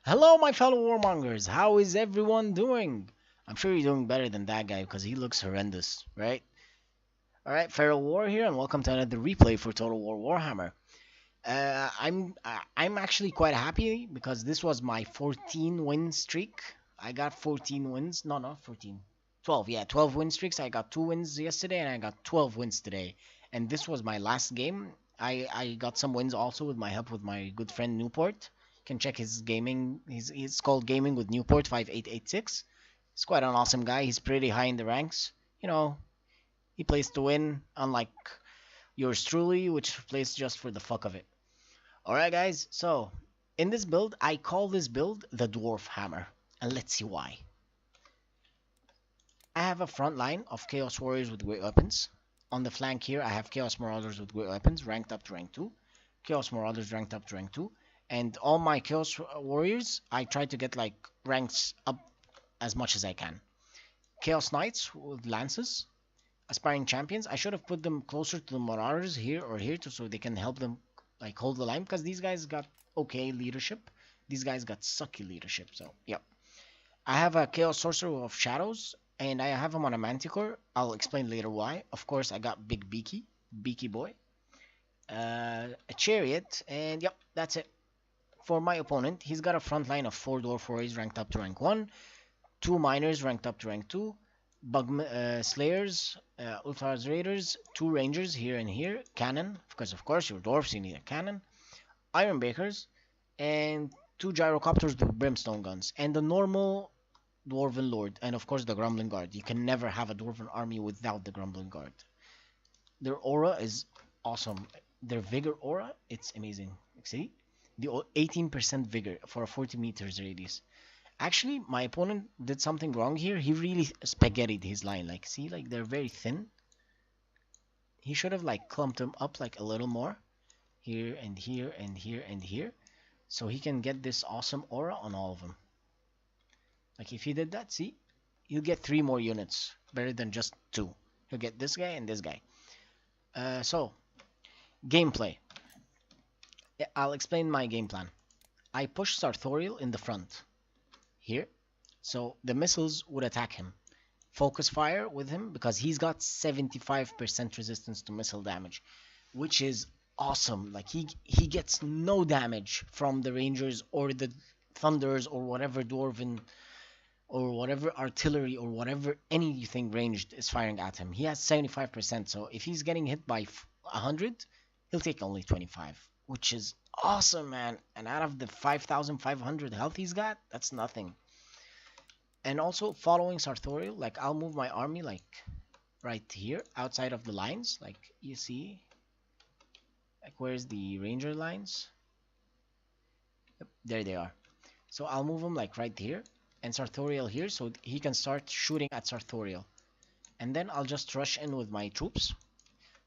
Hello, my fellow warmongers. How is everyone doing? I'm sure you're doing better than that guy because he looks horrendous, right? All right, Feral War here, and welcome to another replay for Total War Warhammer. I'm actually quite happy because this was my 14 win streak. I got 14 wins. No, not 14. 12. Yeah, 12 win streaks. I got 2 wins yesterday, and I got 12 wins today. And this was my last game. I got some wins also with my help with my good friend Newport. You can check his gaming. He's called Gaming with Newport 5886. He's quite an awesome guy. He's pretty high in the ranks. You know, he plays to win, unlike yours truly, which plays just for the fuck of it. Alright guys, so in this build, I call this build the Dwarf Hammer, and let's see why. I have a front line of Chaos Warriors with great weapons. On the flank here, I have Chaos Marauders with great weapons, ranked up to rank 2. Chaos Marauders ranked up to rank 2. And all my Chaos Warriors, I try to get like ranks up as much as I can. Chaos Knights with Lances. Aspiring Champions, I should have put them closer to the Marauders here or here so they can help them like hold the line, because these guys got okay leadership. These guys got sucky leadership. So yep. I have a Chaos Sorcerer of Shadows, and I have him on a Manticore. I'll explain later why. Of course, I got Big Beaky Boy, a Chariot, and yep, that's it. For my opponent, he's got a front line of 4 Dwarf Warriors ranked up to rank 1, 2 Miners ranked up to rank 2, Bug Slayers, Ultras Raiders, 2 Rangers here and here, Cannon, because of course you're dwarfs, you need a cannon, Iron Bakers, and 2 Gyrocopters with Brimstone Guns, and the normal Dwarven Lord, and of course the Grumbling Guard. You can never have a Dwarven army without the Grumbling Guard. Their aura is awesome. Their Vigor aura, it's amazing. See? The 18% Vigor for a 40 meters radius. Actually, my opponent did something wrong here. He really spaghettied his line. Like, see, like they're very thin. He should have like clumped them up like a little more. Here and here and here and here. So he can get this awesome aura on all of them. Like if he did that, see, he'll get 3 more units. Better than just 2. He'll get this guy and this guy. So, gameplay. I'll explain my game plan. I push Sartorial in the front. Here, so the missiles would attack him. Focus fire with him because he's got 75% resistance to missile damage, which is awesome. Like he gets no damage from the Rangers or the Thunders or whatever Dwarven or whatever artillery or whatever anything ranged is firing at him. He has 75%, so if he's getting hit by 100, he'll take only 25, which is awesome, man. And out of the 5,500 health he's got, that's nothing. And also following Sartorial, like I'll move my army like right here outside of the lines, like you see, like where's the ranger lines? Yep, there they are. So I'll move them like right here and Sartorial here, so he can start shooting at Sartorial. And then I'll just rush in with my troops.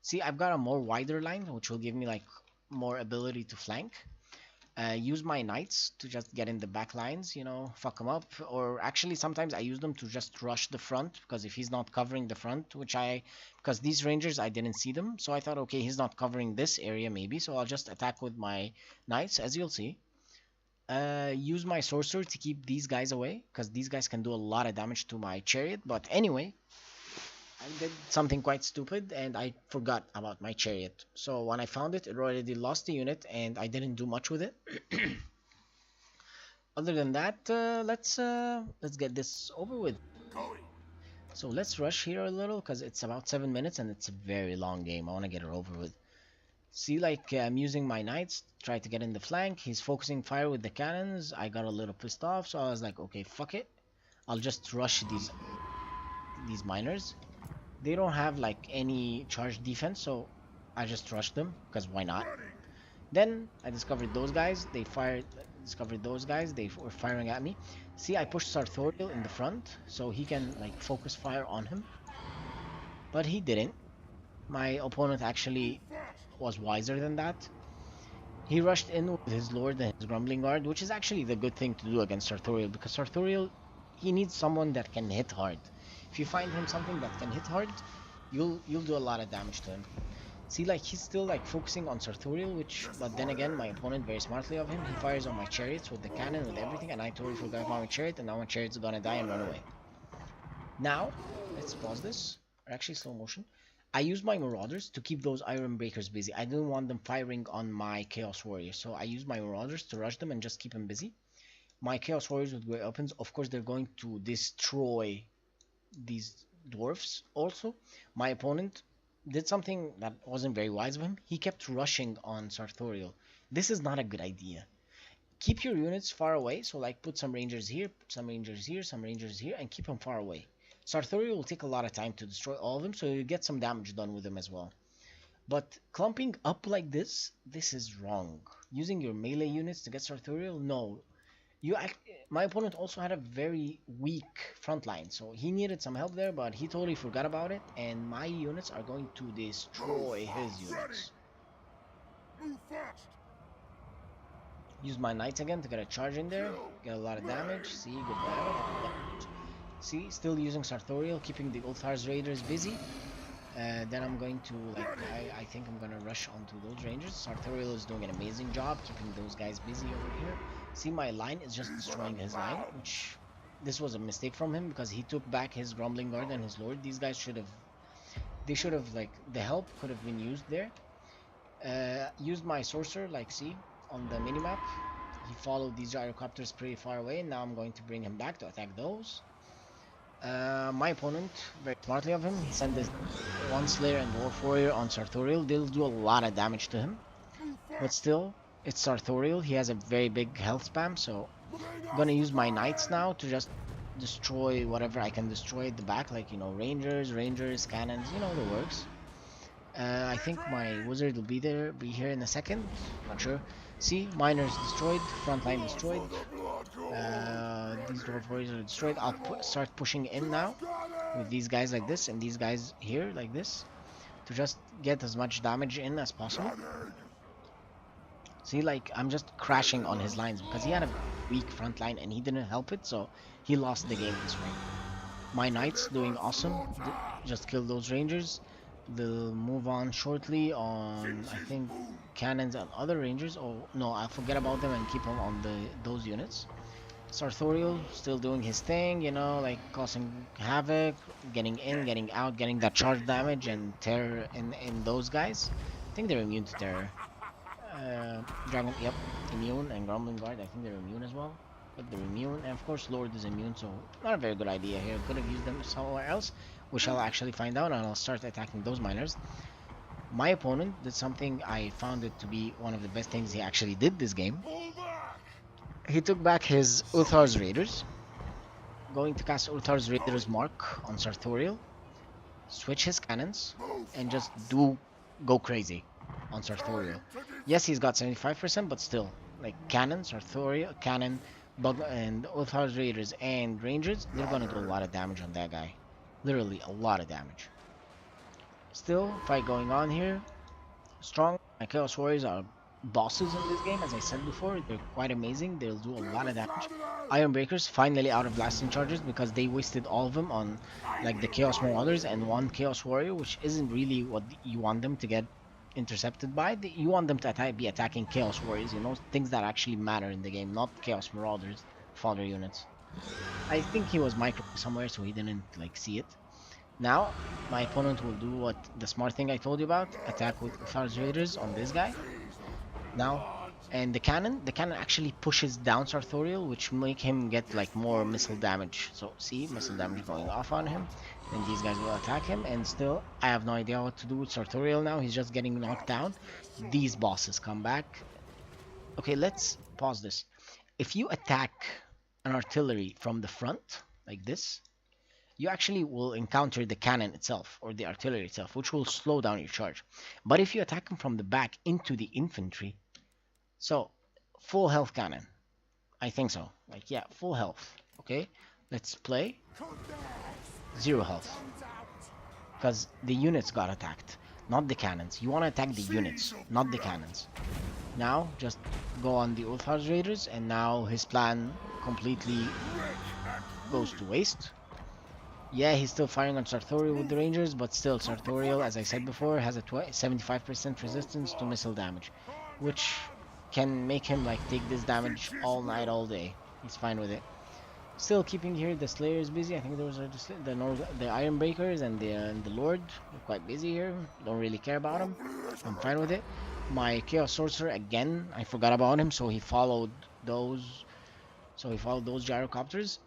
See, I've got a more wider line, which will give me like more ability to flank. Use my knights to just get in the back lines, you know, fuck them up. Or actually sometimes I use them to just rush the front, because if he's not covering the front, because these rangers I didn't see them, so I thought, okay, he's not covering this area maybe, so I'll just attack with my knights, as you'll see. Use my sorcerer to keep these guys away, because these guys can do a lot of damage to my chariot. But anyway, I did something quite stupid and I forgot about my chariot. So when I found it, it already lost the unit and I didn't do much with it. Other than that, let's get this over with. So let's rush here a little because it's about 7 minutes and it's a very long game. I want to get it over with. See, like I'm using my knights, try to get in the flank. He's focusing fire with the cannons. I got a little pissed off, so I was like, okay, fuck it. I'll just rush these miners. They don't have like any charge defense, so I just rushed them because why not? Then I discovered those guys. Discovered those guys. They were firing at me. See, I pushed Sartorial in the front so he can like focus fire on him, but he didn't. My opponent actually was wiser than that. He rushed in with his lord and his grumbling guard, which is actually the good thing to do against Sartorial, because Sartorial, he needs someone that can hit hard. If you find him something that can hit hard, you'll do a lot of damage to him. See, like, he's still, like, focusing on Sartorial, which, but then again, my opponent, very smartly of him, he fires on my chariots with the cannon, with everything, and I totally forgot about my chariot, and now my chariot's gonna die and run away. Now, let's pause this, or actually slow motion. I used my Marauders to keep those Iron Breakers busy. I didn't want them firing on my Chaos Warriors, so I used my Marauders to rush them and just keep them busy. My Chaos Warriors with Great Weapons, of course, they're going to destroy these dwarfs. Also, my opponent did something that wasn't very wise of him. He kept rushing on Sartorial. This is not a good idea. Keep your units far away, so like put some rangers here, some rangers here, some rangers here, and keep them far away. Sartorial will take a lot of time to destroy all of them, so you get some damage done with them as well. But clumping up like this is wrong. Using your melee units to get Sartorial, no. My opponent also had a very weak front line, so he needed some help there, but he totally forgot about it, and my units are going to destroy his units. Use my knights again to get a charge in there, get a lot of damage. See, good damage. See, still using Sartorial, keeping the Ulthar's Raiders busy. Then I'm going to, like, I think I'm gonna rush onto those rangers. Sartorial is doing an amazing job keeping those guys busy over here. See, my line is just destroying his line, which this was a mistake from him because he took back his Grumbling Guard and his Lord. These guys should have, like, the help could have been used there. Used my Sorcerer, like, see, on the minimap. He followed these gyrocopters pretty far away, and now I'm going to bring him back to attack those. My opponent, very smartly of him, he sent this one Slayer and Dwarf Warrior on Sartorial. They'll do a lot of damage to him, but still, it's Sartorial. He has a very big health spam, so I'm gonna use my Knights now to just destroy whatever I can destroy at the back, like, you know, Rangers, Cannons, you know, the works. I think my Wizard will be here in a second, not sure. See, Miners destroyed, front line destroyed. These Dwarf Warriors are destroyed. I'll start pushing in now with these guys like this and these guys here like this to just get as much damage in as possible. See, like, I'm just crashing on his lines because he had a weak front line and he didn't help it, so he lost the game this way. My Knights doing awesome. Just killed those Rangers. They'll move on shortly on, I think, Cannons and other Rangers. Oh, no, I'll forget about them and keep them on those units. Sartorial still doing his thing, you know, like causing havoc, getting in, getting out, getting that charge damage and terror in those guys. I think they're immune to terror. Dragon, yep, immune, and Grumbling Guard, I think they're immune as well. But they're immune, and of course Lord is immune, so not a very good idea here. Could have used them somewhere else, which I'll actually find out, and I'll start attacking those miners. My opponent did something I found it to be one of the best things he actually did this game. He took back his Uthar's Raiders, going to cast Uthar's Raiders Mark on Sartorial, switch his cannons, and just go crazy on Sartorial. Yes, he's got 75%, but still, like, cannon, Sartorial, cannon, and Uthar's Raiders and Rangers, they're gonna do a lot of damage on that guy. Literally a lot of damage. Still, fight going on here. Strong. My Chaos Warriors are bosses in this game, as I said before. They're quite amazing. They'll do a lot of damage. Iron Breakers finally out of blasting charges because they wasted all of them on, like, the Chaos Marauders and one Chaos Warrior, which isn't really what you want them to get intercepted by. You want them to be attacking Chaos Warriors, you know, things that actually matter in the game, not Chaos Marauders, fodder units. I think he was micro somewhere, so he didn't, like, see it. Now, my opponent will do what the smart thing I told you about, attack with Uthar's Raiders on this guy. Now, and the cannon actually pushes down Sartorial, which make him get, like, more missile damage. So, see, missile damage going off on him. And these guys will attack him, and still, I have no idea what to do with Sartorial now. He's just getting knocked down. These bosses come back. Okay, let's pause this. If you attack an artillery from the front, like this, you actually will encounter the cannon itself, or the artillery itself, which will slow down your charge. But if you attack them from the back into the infantry, so, full health cannon. I think so. Like, yeah, full health. Okay, let's play. 0 health. Because the units got attacked, not the cannons. You want to attack the units, not the cannons. Now, just go on the Ulthar's Raiders, and now his plan completely goes to waste. Yeah, he's still firing on Sartorial with the Rangers, but still, Sartorial, as I said before, has a 75% resistance to missile damage, which can make him like take this damage all night, all day. He's fine with it. Still keeping here the Slayers busy. I think those are the Iron Breakers and the Lord. We're quite busy here. Don't really care about him. I'm fine with it. My Chaos Sorcerer again. I forgot about him, so he followed those. So he followed those gyrocopters.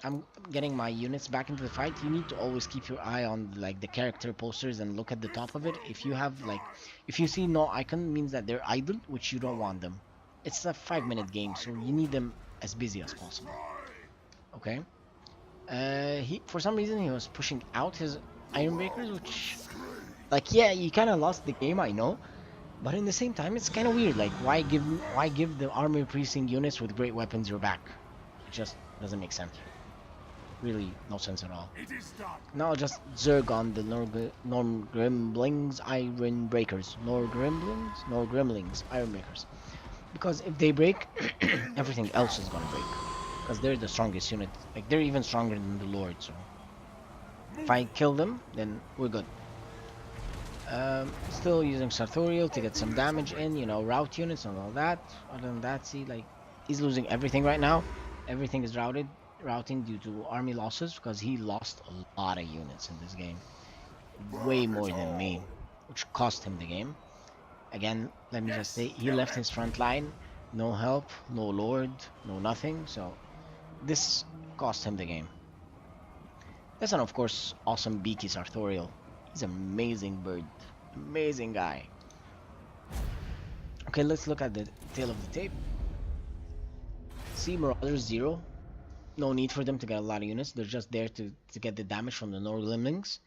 I'm getting my units back into the fight. You need to always keep your eye on like the character posters and look at the top of it. If you have like, if you see no icon, means that they're idle, which you don't want them. It's a 5-minute game, so you need them as busy as possible. Okay. He for some reason he was pushing out his Iron Breakers, which, like, yeah, you kind of lost the game, I know, but in the same time, it's kind of weird. Like, why give the armor piercing units with great weapons your back? It just doesn't make sense. Really, no sense at all. Now just Zerg on the Norgrimlings Iron Breakers. Norgrimlings Iron Breakers. Because if they break, everything else is gonna break. Because they're the strongest unit. Like, they're even stronger than the Lord, so if I kill them, then we're good. Still using Sartorial to get some damage in, you know, route units and all that. Other than that, see, like, he's losing everything right now. Everything is routing due to army losses, because he lost a lot of units in this game. Way more than me, which cost him the game. Again, let me just say, he left his front line, no help, no Lord, no nothing, so this cost him the game. That's an, of course, awesome Beaky Sartorial. He's an amazing bird. Amazing guy. Okay, let's look at the tail of the tape. See, Marauders 0. No need for them to get a lot of units. They're just there to get the damage from the Norgrimlings.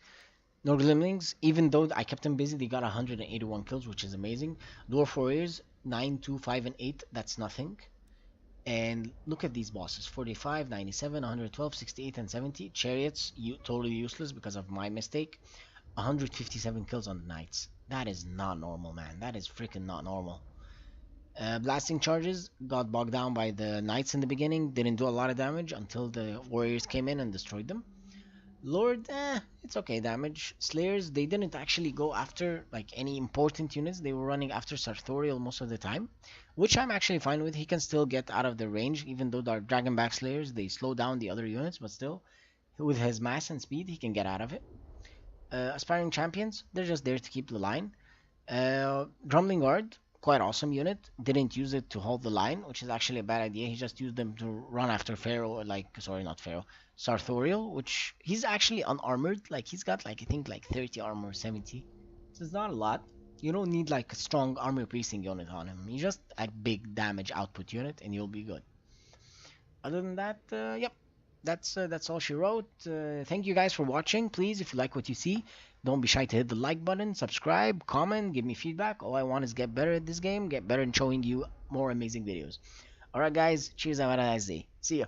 Norgrimlings, even though I kept them busy, they got 181 kills, which is amazing. Dwarf Warriors, 9, 2, 5, and 8. That's nothing. And look at these bosses, 45, 97, 112, 68, and 70. Chariots, totally useless because of my mistake. 157 kills on the Knights. That is not normal, man. That is freaking not normal. Blasting charges got bogged down by the Knights in the beginning. Didn't do a lot of damage until the Warriors came in and destroyed them. Lord, it's okay damage. Slayers, they didn't actually go after like any important units. They were running after Sartorial most of the time, which I'm actually fine with. He can still get out of the range, even though they're Dragonback Slayers. They slow down the other units, but still, with his mass and speed, he can get out of it. Aspiring Champions, they're just there to keep the line. Grumbling Guard, quite awesome unit. Didn't use it to hold the line, which is actually a bad idea. He just used them to run after Pharaoh, or like, sorry, not Pharaoh, Sartorial, which he's actually unarmored. Like, he's got like, I think like 30 armor, 70. So it's not a lot. You don't need like a strong armor piercing unit on him. He's just a big damage output unit and you'll be good. Other than that, yep. That's all she wrote. Thank you guys for watching. Please, if you like what you see, don't be shy to hit the like button, subscribe, comment, give me feedback. All I want is get better at this game, get better in showing you more amazing videos. Alright guys, cheers, have a nice day. See ya.